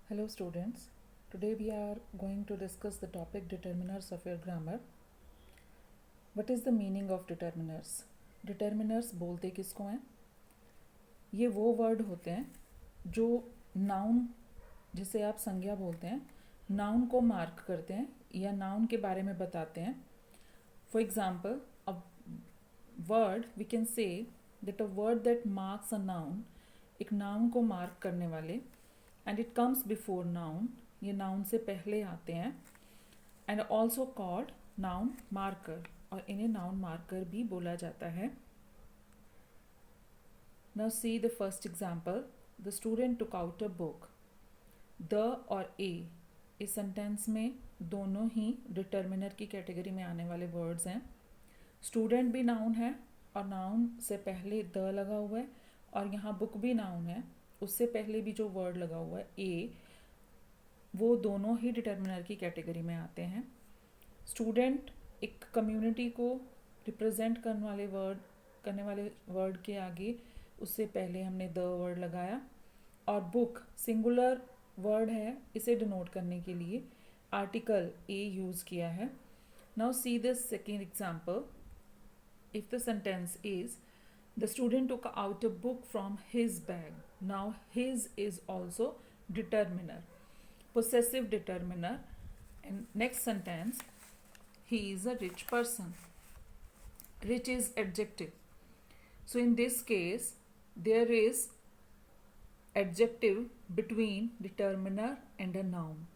Hello students, today we are going to discuss the topic determiners of your grammar. What is the meaning of determiners? Determiners बोलते किसको हैं? ये वो word होते हैं जो नाउन, जिसे आप संज्ञा बोलते हैं, नाउन को मार्क करते हैं या नाउन के बारे में बताते हैं. For example, a word we can say that a word that marks a noun, एक नाउन को मार्क करने वाले, and it comes before noun, ये नाउन से पहले आते हैं, and also called noun marker, और इन्हें नाउन मार्कर भी बोला जाता है. Now see the first example. The student took out a book. The और ए इस सेंटेंस में दोनों ही डिटर्मिनर की कैटेगरी में आने वाले वर्ड्स हैं. स्टूडेंट भी नाउन है और नाउन से पहले द लगा हुआ है, और यहाँ बुक भी नाउन है, उससे पहले भी जो वर्ड लगा हुआ है ए, वो दोनों ही डिटर्मिनर की कैटेगरी में आते हैं. स्टूडेंट एक कम्युनिटी को रिप्रेजेंट करने वाले वर्ड के आगे उससे पहले हमने द वर्ड लगाया, और बुक सिंगुलर वर्ड है, इसे डिनोट करने के लिए आर्टिकल ए यूज़ किया है. Now see this second example. If the sentence is the student took out a book from his bag. Now his is also determiner, possessive determiner. And next sentence, he is a rich person. Rich is adjective. So in this case there is adjective between determiner and a noun.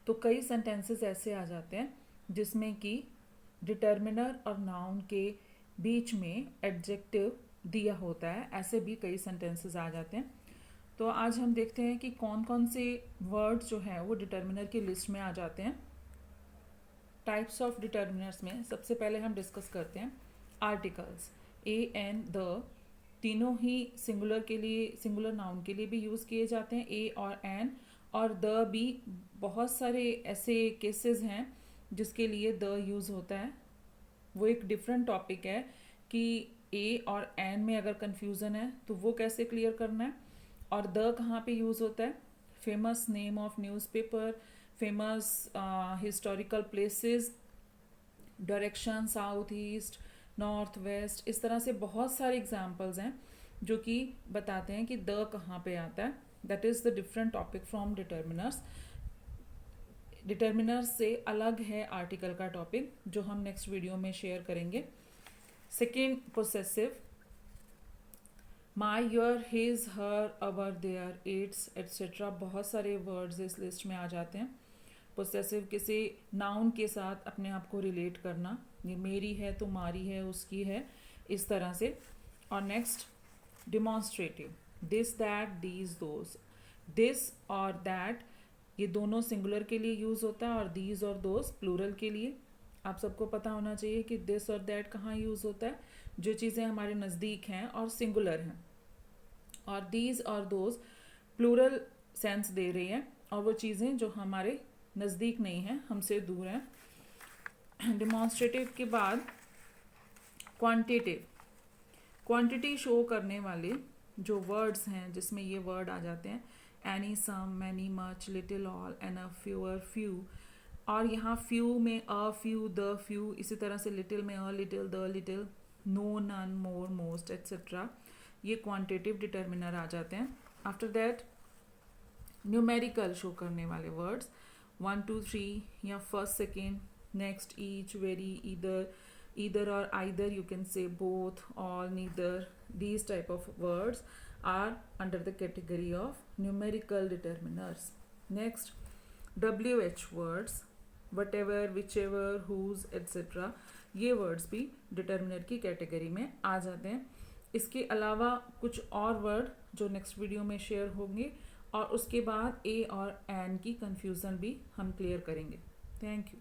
तो कई sentences ऐसे आ जाते हैं जिसमें कि determiner और noun के बीच में adjective दिया होता है. ऐसे भी कई सेंटेंसेस आ जाते हैं. तो आज हम देखते हैं कि कौन कौन से वर्ड्स जो हैं वो डिटर्मिनर की लिस्ट में आ जाते हैं. टाइप्स ऑफ डिटर्मिनर्स में सबसे पहले हम डिस्कस करते हैं आर्टिकल्स. ए एन द तीनों ही सिंगुलर के लिए, सिंगुलर नाउन के लिए भी यूज़ किए जाते हैं. ए और एन और द भी बहुत सारे ऐसे केसेस हैं जिसके लिए द यूज़ होता है. वो एक डिफरेंट टॉपिक है कि ए और एन में अगर कन्फ्यूज़न है तो वो कैसे क्लियर करना है, और द कहाँ पे यूज़ होता है. Famous name of newspaper, famous historical places, direction south east north west, इस तरह से बहुत सारे एग्जाम्पल्स हैं जो कि बताते हैं कि द कहाँ पे आता है. That is the different topic from determiners. Determiners से अलग है आर्टिकल का टॉपिक, जो हम नेक्स्ट वीडियो में शेयर करेंगे. Second, possessive. My, your, his, her, our, their, its etcetera, बहुत सारे वर्ड्स इस लिस्ट में आ जाते हैं. पोसेसिव किसी नाउन के साथ अपने आप को रिलेट करना, ये मेरी है, तुम्हारी है, उसकी है, इस तरह से. और next, demonstrative. This, that, these, those. This और दैट ये दोनों सिंगुलर के लिए यूज़ होता है, और दीज और दोज प्लूरल के लिए. आप सबको पता होना चाहिए कि दिस और दैट कहाँ यूज़ होता है, जो चीज़ें हमारे नज़दीक हैं और सिंगुलर हैं. और दीज और दोज प्लूरल सेंस दे रही हैं, और वो चीज़ें जो हमारे नज़दीक नहीं हैं, हमसे दूर हैं. डिमॉन्स्ट्रेटिव के बाद क्वांटिटिव. क्वांटिटी शो करने वाले जो वर्ड्स हैं जिसमें ये वर्ड आ जाते हैं, any, some, many, much, little, all, enough, fewer, few. और यहाँ फ्यू में अ फ्यू, द फ्यू, इसी तरह से लिटिल में a little, the little, no, none, more, most et cetera, ये क्वांटिटिव डिटर्मिनर आ जाते हैं. आफ्टर दैट न्यूमेरिकल शो करने वाले वर्ड्स, 1 2 3 या first second, next, each, very, either और either, you can say both, all, neither. these type of words are under the category of numerical determiners. Next, WH words, whatever, whichever, whose, etc. ये words भी determiner की category में आ जाते हैं. इसके अलावा कुछ और वर्ड जो नेक्स्ट वीडियो में शेयर होंगे, और उसके बाद ए और एन की कंफ्यूजन भी हम क्लियर करेंगे. Thank you.